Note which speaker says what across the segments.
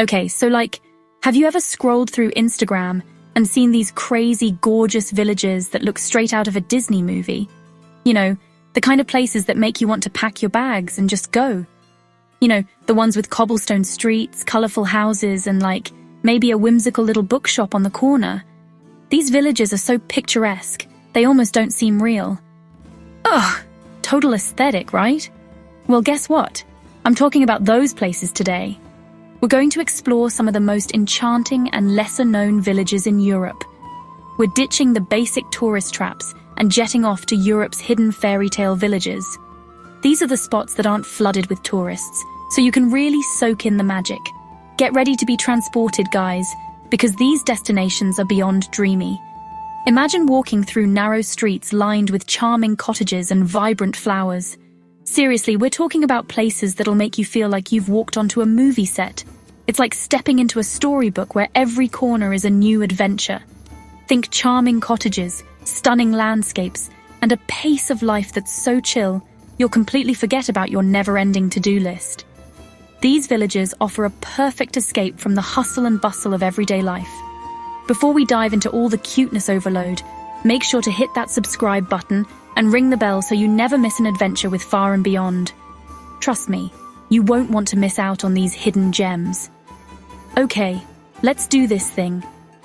Speaker 1: Okay, so have you ever scrolled through Instagram and seen these crazy, gorgeous villages that look straight out of a Disney movie? You know, the kind of places that make you want to pack your bags and just go. You know, the ones with cobblestone streets, colorful houses, and maybe a whimsical little bookshop on the corner. These villages are so picturesque, they almost don't seem real. Ugh, total aesthetic, right? Well, guess what? I'm talking about those places today. We're going to explore some of the most enchanting and lesser-known villages in Europe. We're ditching the basic tourist traps and jetting off to Europe's hidden fairy tale villages. These are the spots that aren't flooded with tourists, so you can really soak in the magic. Get ready to be transported, guys, because these destinations are beyond dreamy. Imagine walking through narrow streets lined with charming cottages and vibrant flowers. Seriously, we're talking about places that'll make you feel like you've walked onto a movie set. It's like stepping into a storybook where every corner is a new adventure. Think charming cottages, stunning landscapes, and a pace of life that's so chill, you'll completely forget about your never-ending to-do list. These villages offer a perfect escape from the hustle and bustle of everyday life. Before we dive into all the cuteness overload, make sure to hit that subscribe button and ring the bell so you never miss an adventure with Far and Beyond. Trust me, you won't want to miss out on these hidden gems. Okay, let's do this thing.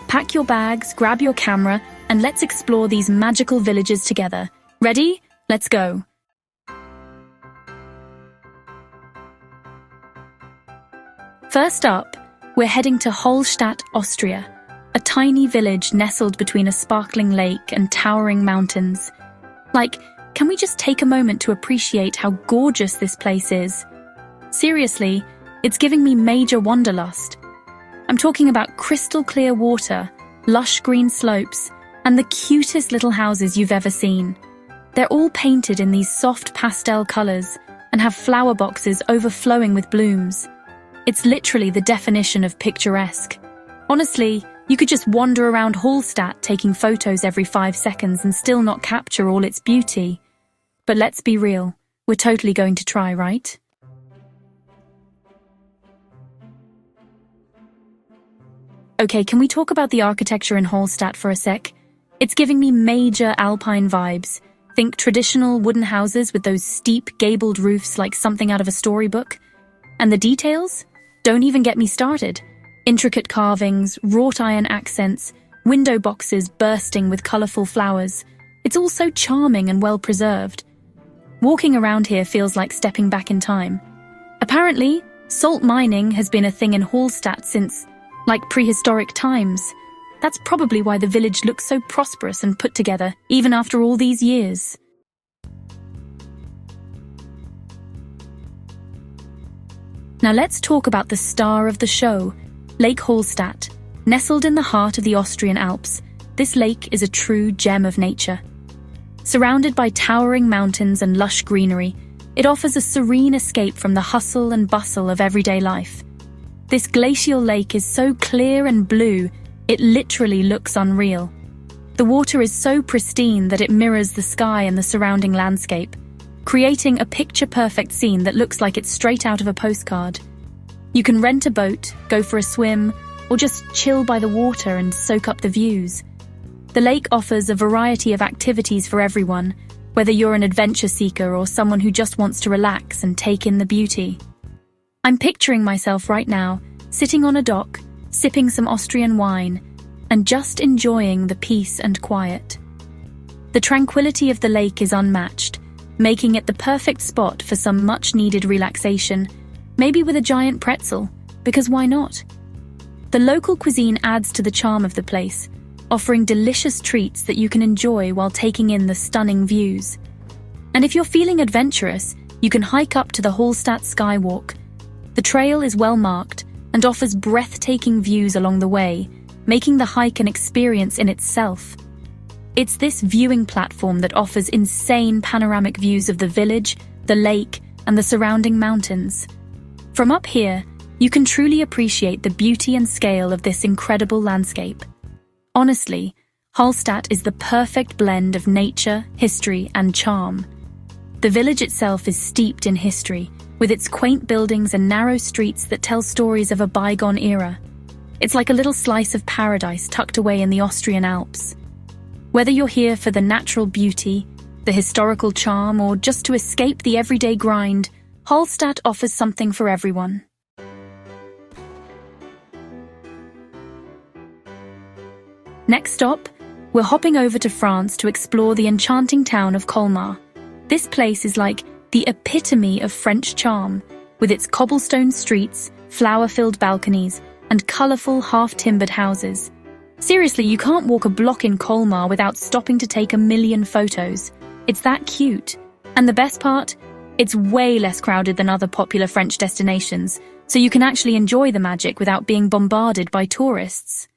Speaker 1: Pack your bags, grab your camera, and let's explore these magical villages together. Ready? Let's go. First up, we're heading to Holstadt, Austria, a tiny village nestled between a sparkling lake and towering mountains. Can we just take a moment to appreciate how gorgeous this place is? Seriously, it's giving me major wanderlust. I'm talking about crystal clear water, lush green slopes, and the cutest little houses you've ever seen. They're all painted in these soft pastel colors and have flower boxes overflowing with blooms. It's literally the definition of picturesque. Honestly, you could just wander around Hallstatt taking photos every 5 seconds and still not capture all its beauty. But let's be real, we're totally going to try, right? Okay, can we talk about the architecture in Hallstatt for a sec? It's giving me major alpine vibes. Think traditional wooden houses with those steep, gabled roofs like something out of a storybook. And the details? Don't even get me started. Intricate carvings, wrought iron accents, window boxes bursting with colorful flowers. It's all so charming and well preserved. Walking around here feels like stepping back in time. Apparently, salt mining has been a thing in Hallstatt since, prehistoric times. That's probably why the village looks so prosperous and put together, even after all these years. Now let's talk about the star of the show, Lake Hallstatt. Nestled in the heart of the Austrian Alps, this lake is a true gem of nature. Surrounded by towering mountains and lush greenery, it offers a serene escape from the hustle and bustle of everyday life. This glacial lake is so clear and blue, it literally looks unreal. The water is so pristine that it mirrors the sky and the surrounding landscape, creating a picture-perfect scene that looks like it's straight out of a postcard. You can rent a boat, go for a swim, or just chill by the water and soak up the views. The lake offers a variety of activities for everyone, whether you're an adventure seeker or someone who just wants to relax and take in the beauty. I'm picturing myself right now, sitting on a dock, sipping some Austrian wine, and just enjoying the peace and quiet. The tranquility of the lake is unmatched, making it the perfect spot for some much-needed relaxation, maybe with a giant pretzel, because why not? The local cuisine adds to the charm of the place, offering delicious treats that you can enjoy while taking in the stunning views. And if you're feeling adventurous, you can hike up to the Hallstatt Skywalk. The trail is well marked and offers breathtaking views along the way, making the hike an experience in itself. It's this viewing platform that offers insane panoramic views of the village, the lake, and the surrounding mountains. From up here, you can truly appreciate the beauty and scale of this incredible landscape. Honestly, Hallstatt is the perfect blend of nature, history, and charm. The village itself is steeped in history, with its quaint buildings and narrow streets that tell stories of a bygone era. It's like a little slice of paradise tucked away in the Austrian Alps. Whether you're here for the natural beauty, the historical charm, or just to escape the everyday grind, Hallstatt offers something for everyone. Next stop, we're hopping over to France to explore the enchanting town of Colmar. This place is like the epitome of French charm, with its cobblestone streets, flower-filled balconies, and colourful, half-timbered houses. Seriously, you can't walk a block in Colmar without stopping to take a million photos. It's that cute. And the best part? It's way less crowded than other popular French destinations, so you can actually enjoy the magic without being bombarded by tourists.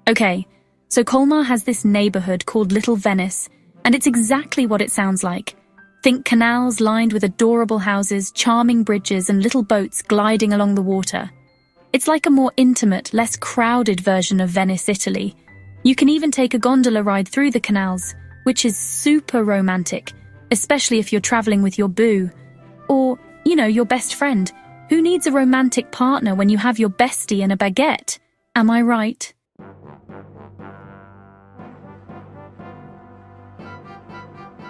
Speaker 1: Okay, so Colmar has this neighbourhood called Little Venice, and it's exactly what it sounds like. Think canals lined with adorable houses, charming bridges, and little boats gliding along the water. It's like a more intimate, less crowded version of Venice, Italy. You can even take a gondola ride through the canals, which is super romantic, especially if you're travelling with your boo. Or, your best friend. Who needs a romantic partner when you have your bestie and a baguette? Am I right?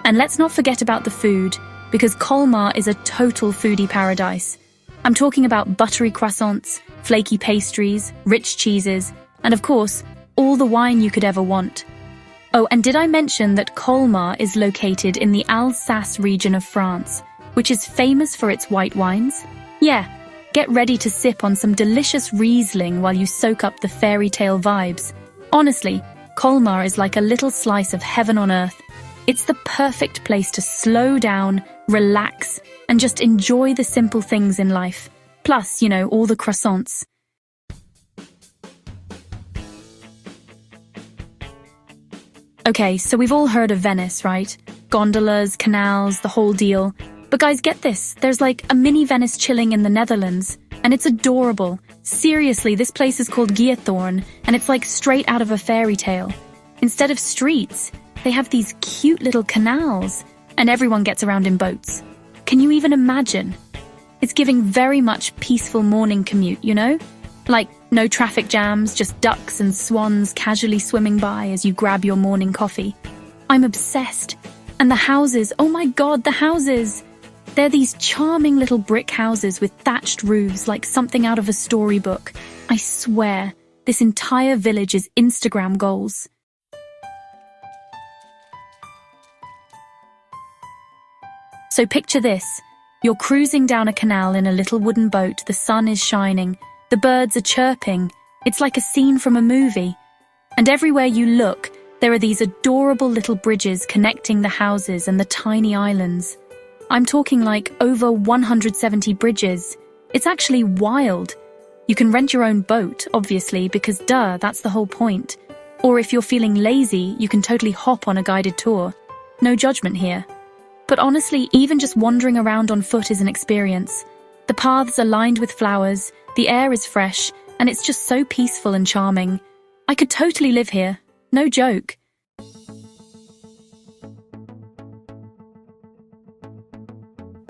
Speaker 1: And let's not forget about the food, because Colmar is a total foodie paradise. I'm talking about buttery croissants, flaky pastries, rich cheeses, and of course, all the wine you could ever want. Oh, and did I mention that Colmar is located in the Alsace region of France, which is famous for its white wines? Yeah, get ready to sip on some delicious Riesling while you soak up the fairy tale vibes. Honestly, Colmar is like a little slice of heaven on earth. It's the perfect place to slow down, relax, and just enjoy the simple things in life. Plus, all the croissants. Okay, so we've all heard of Venice, right? Gondolas, canals, the whole deal. But guys, get this. There's like a mini Venice chilling in the Netherlands, and it's adorable. Seriously, this place is called Giethoorn, and it's like straight out of a fairy tale. Instead of streets, they have these cute little canals, and everyone gets around in boats. Can you even imagine? It's giving very much peaceful morning commute, Like, no traffic jams, just ducks and swans casually swimming by as you grab your morning coffee. I'm obsessed. And the houses, oh my god, the houses! They're these charming little brick houses with thatched roofs like something out of a storybook. I swear, this entire village is Instagram goals. So picture this. You're cruising down a canal in a little wooden boat, the sun is shining, the birds are chirping. It's like a scene from a movie. And everywhere you look, there are these adorable little bridges connecting the houses and the tiny islands. I'm talking like over 170 bridges. It's actually wild. You can rent your own boat, obviously, because that's the whole point. Or if you're feeling lazy, you can totally hop on a guided tour. No judgment here. But honestly, even just wandering around on foot is an experience. The paths are lined with flowers, the air is fresh, and it's just so peaceful and charming. I could totally live here. No joke.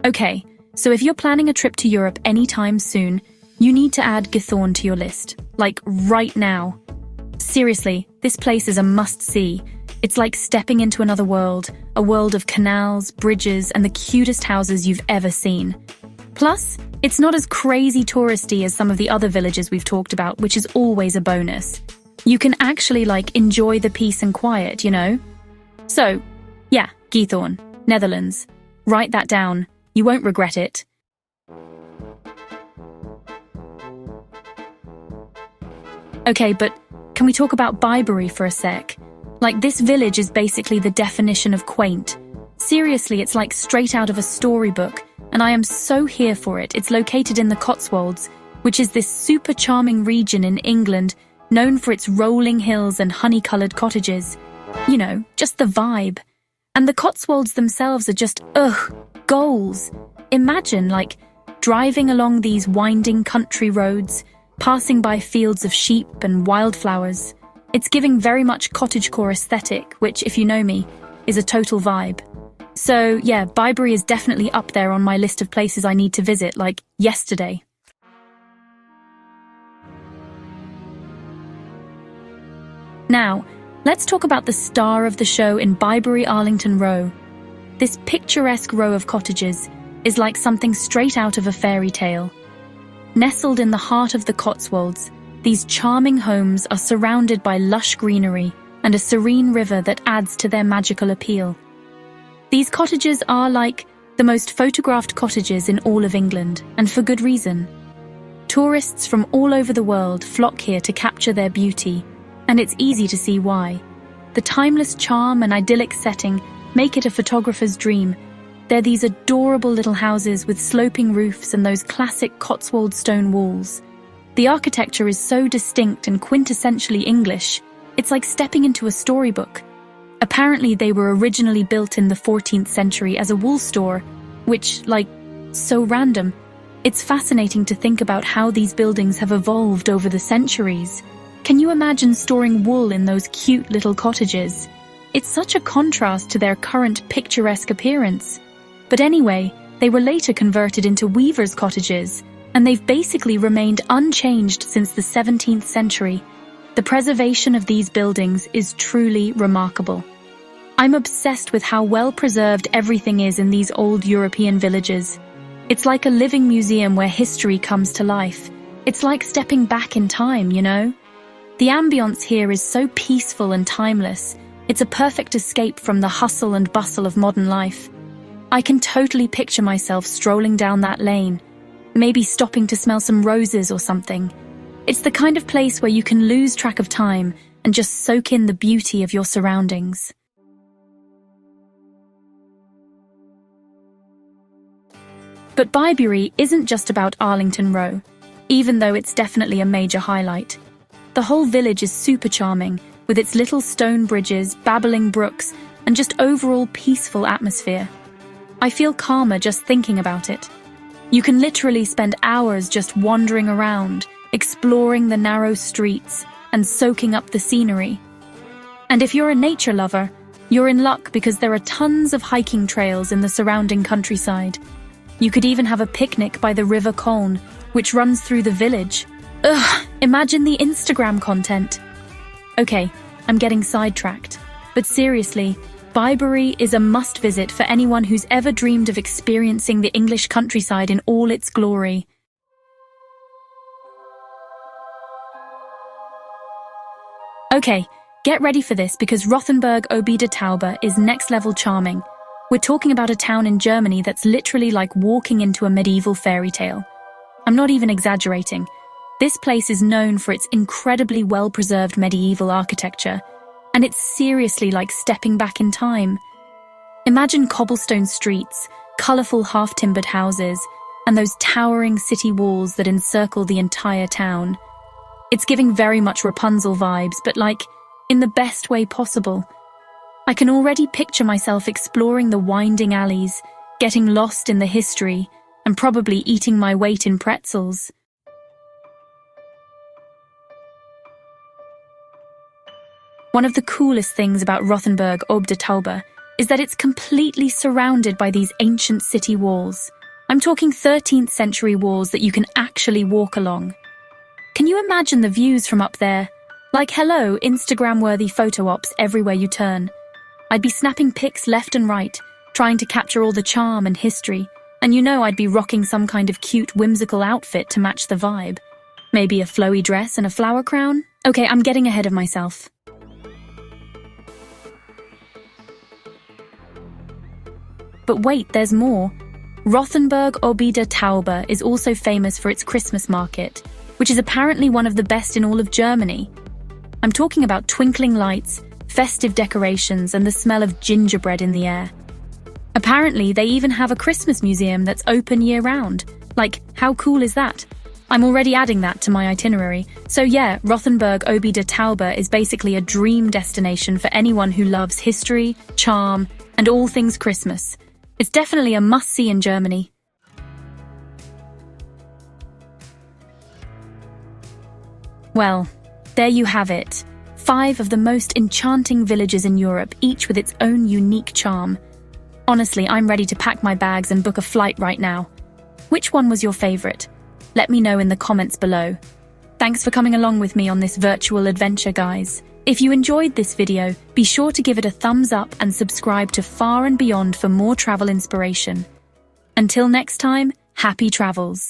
Speaker 1: Okay, so if you're planning a trip to Europe anytime soon, you need to add Giethoorn to your list. Like, right now. Seriously, this place is a must-see. It's like stepping into another world, a world of canals, bridges, and the cutest houses you've ever seen. Plus, it's not as crazy touristy as some of the other villages we've talked about, which is always a bonus. You can actually, enjoy the peace and quiet, So, yeah, Giethoorn, Netherlands. Write that down. You won't regret it. Okay, but can we talk about Bibury for a sec? This village is basically the definition of quaint. Seriously, it's like straight out of a storybook, and I am so here for it. It's located in the Cotswolds, which is this super charming region in England, known for its rolling hills and honey-coloured cottages. Just the vibe. And the Cotswolds themselves are just, goals. Imagine, driving along these winding country roads, passing by fields of sheep and wildflowers. It's giving very much cottagecore aesthetic, which, if you know me, is a total vibe. So yeah, Bibury is definitely up there on my list of places I need to visit, like yesterday. Now, let's talk about the star of the show in Bibury Arlington Row. This picturesque row of cottages is like something straight out of a fairy tale. Nestled in the heart of the Cotswolds, these charming homes are surrounded by lush greenery and a serene river that adds to their magical appeal. These cottages are like the most photographed cottages in all of England, and for good reason. Tourists from all over the world flock here to capture their beauty, and it's easy to see why. The timeless charm and idyllic setting make it a photographer's dream. They're these adorable little houses with sloping roofs and those classic Cotswold stone walls. The architecture is so distinct and quintessentially English, it's like stepping into a storybook. Apparently they were originally built in the 14th century as a wool store, which, so random. It's fascinating to think about how these buildings have evolved over the centuries. Can you imagine storing wool in those cute little cottages? It's such a contrast to their current picturesque appearance. But anyway, they were later converted into weavers' cottages, and they've basically remained unchanged since the 17th century. The preservation of these buildings is truly remarkable. I'm obsessed with how well preserved everything is in these old European villages. It's like a living museum where history comes to life. It's like stepping back in time, you know? The ambience here is so peaceful and timeless. It's a perfect escape from the hustle and bustle of modern life. I can totally picture myself strolling down that lane, maybe stopping to smell some roses or something. It's the kind of place where you can lose track of time and just soak in the beauty of your surroundings. But Bibury isn't just about Arlington Row, even though it's definitely a major highlight. The whole village is super charming, with its little stone bridges, babbling brooks, and just overall peaceful atmosphere. I feel calmer just thinking about it. You can literally spend hours just wandering around, exploring the narrow streets, and soaking up the scenery. And if you're a nature lover, you're in luck because there are tons of hiking trails in the surrounding countryside. You could even have a picnic by the River Colne, which runs through the village. Ugh, imagine the Instagram content. Okay, I'm getting sidetracked. But seriously, Bibury is a must-visit for anyone who's ever dreamed of experiencing the English countryside in all its glory. Okay, get ready for this because Rothenburg ob der Tauber is next-level charming. We're talking about a town in Germany that's literally like walking into a medieval fairy tale. I'm not even exaggerating. This place is known for its incredibly well-preserved medieval architecture, and it's seriously like stepping back in time. Imagine cobblestone streets, colourful half-timbered houses, and those towering city walls that encircle the entire town. It's giving very much Rapunzel vibes, but in the best way possible. I can already picture myself exploring the winding alleys, getting lost in the history, and probably eating my weight in pretzels. One of the coolest things about Rothenburg ob der Tauber is that it's completely surrounded by these ancient city walls. I'm talking 13th century walls that you can actually walk along. Can you imagine the views from up there? Hello, Instagram-worthy photo ops everywhere you turn. I'd be snapping pics left and right, trying to capture all the charm and history, and I'd be rocking some kind of cute, whimsical outfit to match the vibe. Maybe a flowy dress and a flower crown? Okay, I'm getting ahead of myself. But wait, there's more. Rothenburg ob der Tauber is also famous for its Christmas market, which is apparently one of the best in all of Germany. I'm talking about twinkling lights, festive decorations, and the smell of gingerbread in the air. Apparently, they even have a Christmas museum that's open year-round. How cool is that? I'm already adding that to my itinerary. So yeah, Rothenburg ob der Tauber is basically a dream destination for anyone who loves history, charm, and all things Christmas. It's definitely a must-see in Germany. Well, there you have it. 5 of the most enchanting villages in Europe, each with its own unique charm. Honestly, I'm ready to pack my bags and book a flight right now. Which one was your favorite? Let me know in the comments below. Thanks for coming along with me on this virtual adventure, guys. If you enjoyed this video, be sure to give it a thumbs up and subscribe to Far and Beyond for more travel inspiration. Until next time, happy travels.